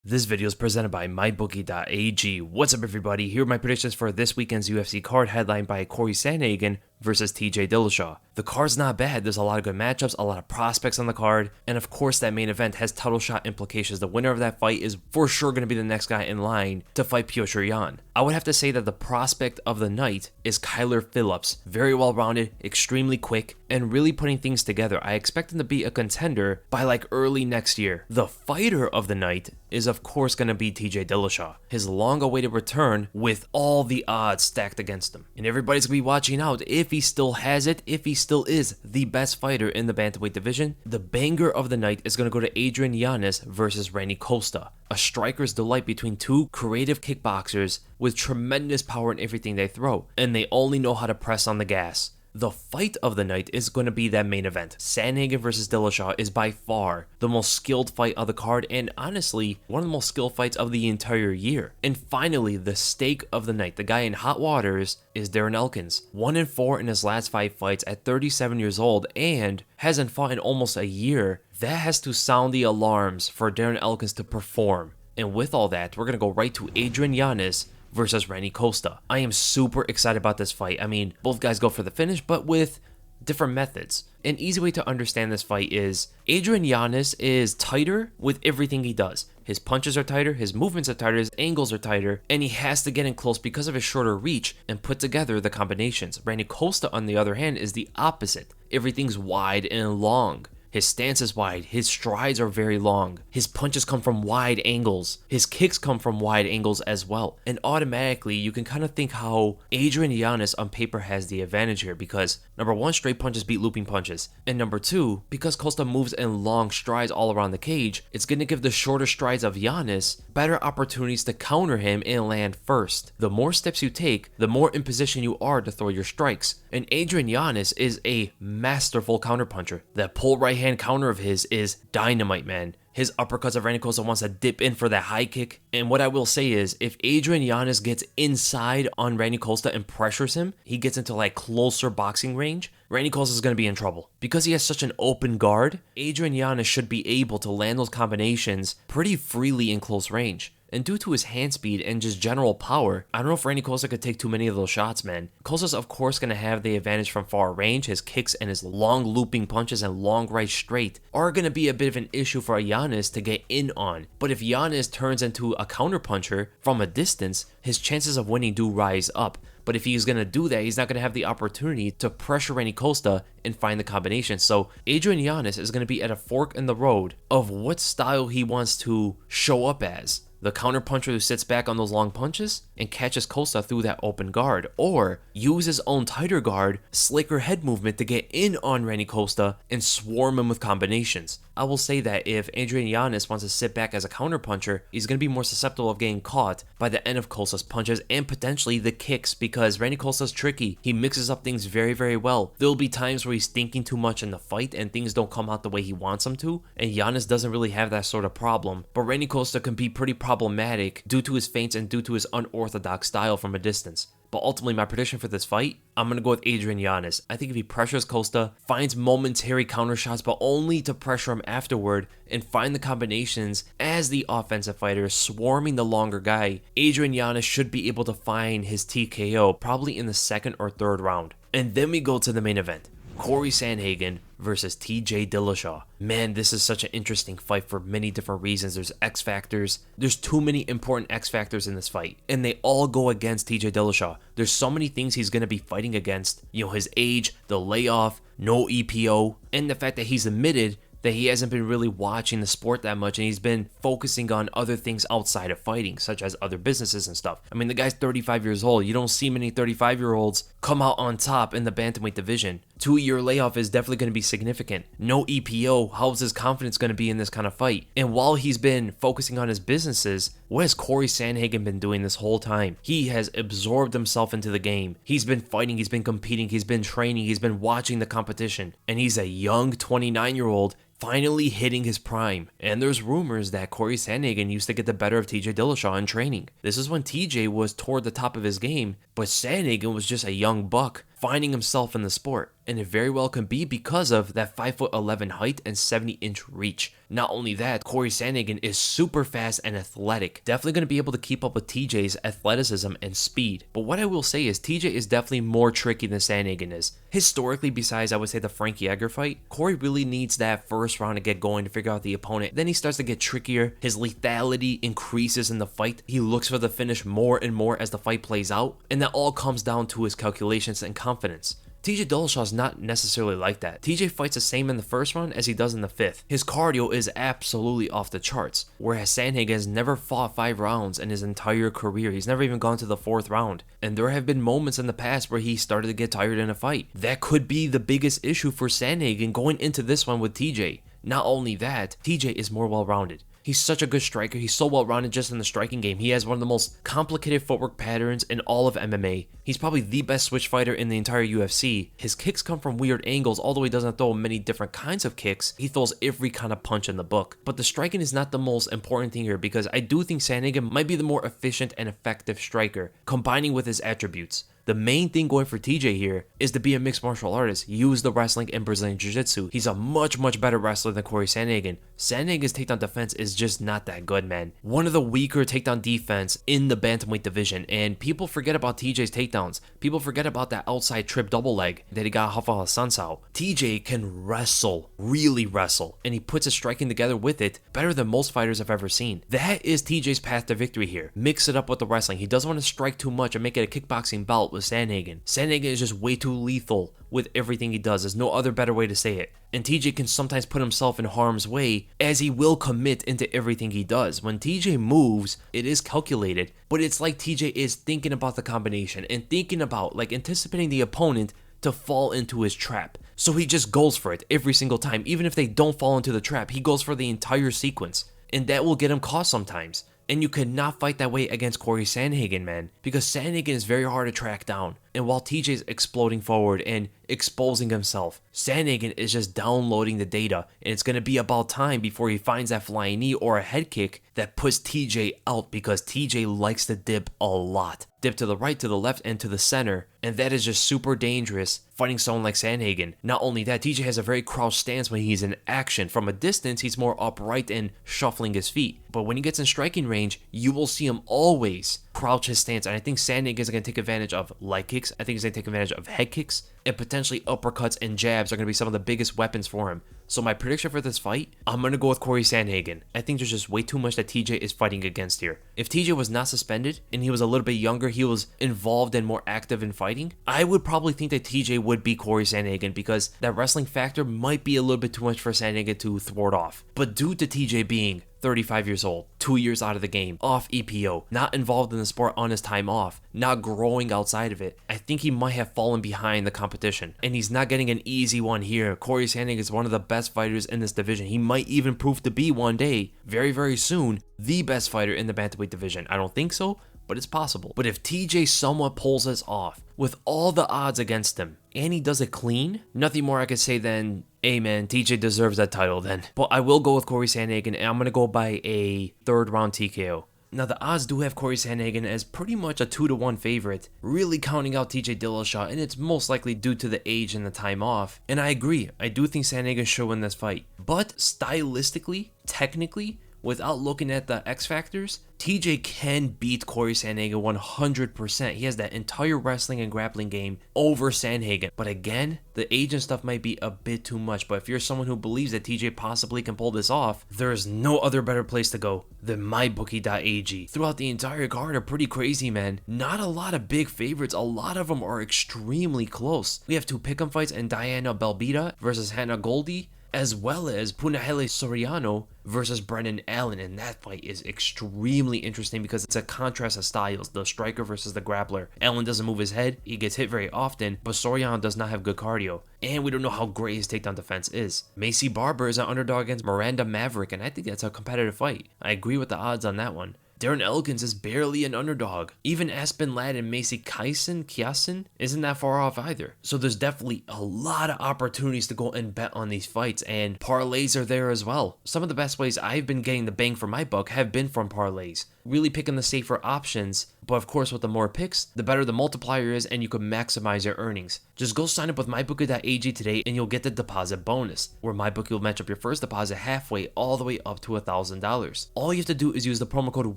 This video is presented by mybookie.ag. What's up, everybody? Here are my predictions for this weekend's UFC card, headlined by Cory Sandhagen versus TJ Dillashaw. The card's not bad. There's a lot of good matchups, a lot of prospects on the card, and of course that main event has title shot implications. The winner of that fight is for sure going to be the next guy in line to fight Petr Yan. I would have to say that the prospect of the night is Kyler Phillips. Very well-rounded, extremely quick, and really putting things together. I expect him to be a contender by like early next year. The fighter of the night is of course going to be TJ Dillashaw. His long-awaited return with all the odds stacked against him. And everybody's going to be watching out if he still has it, if he still is the best fighter in the bantamweight division. The banger of the night is going to go to Adrian Yanez versus Randy Costa. A striker's delight between two creative kickboxers with tremendous power in everything they throw, and they only know how to press on the gas. The fight of the night is going to be that main event. Sandhagen versus Dillashaw is by far the most skilled fight of the card, and honestly, one of the most skilled fights of the entire year. And finally, the stake of the night, the guy in hot waters, is Darren Elkins. 1-4 in his last 5 fights at 37 years old and hasn't fought in almost a year. That has to sound the alarms for Darren Elkins to perform. And with all that, we're going to go right to Adrian Yanez versus Randy Costa. I am super excited about this fight. I mean, both guys go for the finish, but with different methods. An easy way to understand this fight is Adrian Yanez is tighter with everything he does. His punches are tighter, his movements are tighter, his angles are tighter, and he has to get in close because of his shorter reach and put together the combinations. Randy Costa, on the other hand, is the opposite. Everything's wide and long. His stance is wide, his strides are very long, his punches come from wide angles, his kicks come from wide angles as well. And automatically, you can kind of think how Adrian Yanez on paper has the advantage here because, number one, straight punches beat looping punches. And number two, because Costa moves in long strides all around the cage, it's going to give the shorter strides of Yanez better opportunities to counter him and land first. The more steps you take, the more in position you are to throw your strikes. And Adrian Yanez is a masterful counterpuncher. That pull right hand counter of his is dynamite, man. His uppercuts of Randy Costa wants to dip in for that high kick. And what I will say is, if Adrian Yanez gets inside on Randy Costa and pressures him, he gets into like closer boxing range, Randy Costa is going to be in trouble. Because he has such an open guard, Adrian Yanez should be able to land those combinations pretty freely in close range. And due to his hand speed and just general power, I don't know if Randy Costa could take too many of those shots, man. Costa's of course going to have the advantage from far range. His kicks and his long looping punches and long right straight are going to be a bit of an issue for Yanez to get in on. But if Yanez turns into a counterpuncher from a distance, his chances of winning do rise up. But if he's going to do that, he's not going to have the opportunity to pressure Randy Costa and find the combination. So Adrian Yanez is going to be at a fork in the road of what style he wants to show up as. The counterpuncher who sits back on those long punches and catches Costa through that open guard, or use his own tighter guard, slicker head movement to get in on Randy Costa and swarm him with combinations. I will say that if Adrian Yanez wants to sit back as a counterpuncher, he's going to be more susceptible of getting caught by the end of Costa's punches and potentially the kicks because Randy Costa's tricky. He mixes up things very, very well. There'll be times where he's thinking too much in the fight and things don't come out the way he wants them to, and Yanez doesn't really have that sort of problem. But Randy Costa can be pretty problematic due to his feints and due to his unorthodox style from a distance. But ultimately, my prediction for this fight, I'm going to go with Adrian Yanez. I think if he pressures Costa, finds momentary counter shots, but only to pressure him afterward and find the combinations as the offensive fighter, swarming the longer guy, Adrian Yanez should be able to find his TKO probably in the second or third round. And then we go to the main event. Cory Sandhagen versus TJ Dillashaw. Man, this is such an interesting fight for many different reasons. There's X factors. There's too many important X factors in this fight, and they all go against TJ Dillashaw. There's so many things he's going to be fighting against. You know, his age, the layoff, no EPO, and the fact that he's admitted that he hasn't been really watching the sport that much and he's been focusing on other things outside of fighting, such as other businesses and stuff. I mean, the guy's 35 years old. You don't see many 35-year-olds come out on top in the bantamweight division. 2-year layoff is definitely going to be significant. No EPO. How's his confidence going to be in this kind of fight? And while he's been focusing on his businesses, what has Cory Sandhagen been doing this whole time? He has absorbed himself into the game. He's been fighting, he's been competing, he's been training, he's been watching the competition. And he's a young 29-year-old finally hitting his prime. And there's rumors that Cory Sandhagen used to get the better of TJ Dillashaw in training. This is when TJ was toward the top of his game, but Sandhagen was just a young buck finding himself in the sport. and it very well can be because of that 5'11" height and 70-inch reach. Not only that, Cory Sandhagen is super fast and athletic, definitely going to be able to keep up with TJ's athleticism and speed. But what I will say is TJ is definitely more tricky than Sandhagen is. Historically, besides I would say the Frankie Edgar fight, Cory really needs that first round to get going to figure out the opponent. Then he starts to get trickier, his lethality increases in the fight, he looks for the finish more and more as the fight plays out, and that all comes down to his calculations and confidence. TJ Dillashaw is not necessarily like that. TJ fights the same in the first round as he does in the fifth. His cardio is absolutely off the charts, whereas Sandhagen has never fought 5 rounds in his entire career. He's never even gone to the 4th round. And there have been moments in the past where he started to get tired in a fight. That could be the biggest issue for Sandhagen going into this one with TJ. Not only that, TJ is more well-rounded. He's such a good striker. He's so well-rounded just in the striking game. He has one of the most complicated footwork patterns in all of MMA. He's probably the best switch fighter in the entire UFC. His kicks come from weird angles, although he doesn't throw many different kinds of kicks. He throws every kind of punch in the book. But the striking is not the most important thing here because I do think Sandhagen might be the more efficient and effective striker, combining with his attributes. The main thing going for TJ here is to be a mixed martial artist, use the wrestling and Brazilian Jiu-Jitsu. He's a much better wrestler than Cory Sandhagen. Sandhagen's takedown defense is just not that good, man. One of the weaker takedown defense in the bantamweight division, and people forget about TJ's takedowns. People forget about that outside trip double leg that he got off of Sansao. TJ can wrestle, really wrestle, and he puts his striking together with it better than most fighters I've ever seen. That is TJ's path to victory here. Mix it up with the wrestling. He doesn't want to strike too much and make it a kickboxing bout with Sandhagen. Sandhagen is just way too lethal with everything he does. There's no other better way to say it. And TJ can sometimes put himself in harm's way as he will commit into everything he does. When TJ moves, it is calculated, but it's like TJ is thinking about the combination and thinking about, like, anticipating the opponent to fall into his trap. So he just goes for it every single time. Even if they don't fall into the trap, he goes for the entire sequence. And that will get him caught sometimes. And you cannot fight that way against Cory Sandhagen, man, because Sandhagen is very hard to track down. And while TJ is exploding forward and exposing himself, Sandhagen is just downloading the data, and it's going to be about time before he finds that flying knee or a head kick that puts TJ out, because TJ likes to dip a lot. Dip to the right, to the left, and to the center, and that is just super dangerous fighting someone like Sandhagen. Not only that, TJ has a very crouched stance when he's in action. From a distance, he's more upright and shuffling his feet. But when he gets in striking range, you will see him always crouch his stance, and I think Sandhagen is going to take advantage of leg kicks. I think he's going to take advantage of head kicks, and potentially uppercuts and jabs are going to be some of the biggest weapons for him. So my prediction for this fight, I'm going to go with Cory Sandhagen. I think there's just way too much that TJ is fighting against here. If TJ was not suspended and he was a little bit younger, he was involved and more active in fighting, I would probably think that TJ would beat Cory Sandhagen because that wrestling factor might be a little bit too much for Sandhagen to thwart off. But due to TJ being 35 years old, 2 years out of the game, off EPO, not involved in the sport on his time off, not growing outside of it, I think he might have fallen behind the competition. And he's not getting an easy one here. Cory Sandhagen is one of the best fighters in this division. He might even prove to be one day, very soon, the best fighter in the bantamweight division. I don't think so, but it's possible. But if TJ somewhat pulls this off, with all the odds against him, and he does it clean, nothing more I could say than, hey man, TJ deserves that title then. But I will go with Cory Sandhagen, and I'm going to go by a 3rd round TKO. Now the odds do have Cory Sandhagen as pretty much a 2-1 favorite, really counting out TJ Dillashaw, and it's most likely due to the age and the time off. And I agree, I do think Sandhagen should win this fight. But stylistically, technically, without looking at the X factors, TJ can beat Cory Sandhagen 100%. He has that entire wrestling and grappling game over Sandhagen. But again, the age and stuff might be a bit too much. But if you're someone who believes that TJ possibly can pull this off, there's no other better place to go than mybookie.ag. Throughout the entire card are pretty crazy, man. Not a lot of big favorites. A lot of them are extremely close. We have 2 pick'em fights in Diana Belbita versus Hannah Goldie, as well as Punahele Soriano versus Brendan Allen, and that fight is extremely interesting because it's a contrast of styles, the striker versus the grappler. Allen doesn't move his head, he gets hit very often, but Soriano does not have good cardio, and we don't know how great his takedown defense is. Macy Barber is an underdog against Miranda Maverick, and I think that's a competitive fight. I agree with the odds on that one. Darren Elkins is barely an underdog. Even Aspen Ladd and Macy Kiasen isn't that far off either. So there's definitely a lot of opportunities to go and bet on these fights, and parlays are there as well. Some of the best ways I've been getting the bang for my buck have been from parlays. Really picking the safer options But of course, with the more picks, the better the multiplier is and you can maximize your earnings. Just go sign up with mybookie.ag today and you'll get the deposit bonus, where MyBookie will match up your first deposit halfway all the way up to $1,000. All you have to do is use the promo code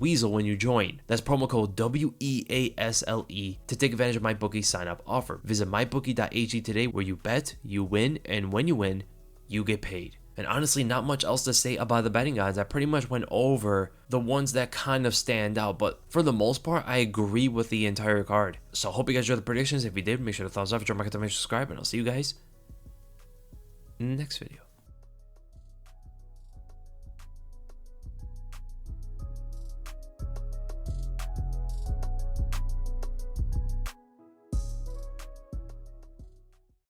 WEASEL when you join. That's promo code WEASLE to take advantage of MyBookie's sign up offer. Visit mybookie.ag today, where you bet, you win, and when you win, you get paid. And honestly, not much else to say about the betting odds. I pretty much went over the ones that kind of stand out, but for the most part, I agree with the entire card. So I hope you guys enjoyed the predictions. If you did, make sure to thumbs up, drop a comment, subscribe, and I'll see you guys in the next video.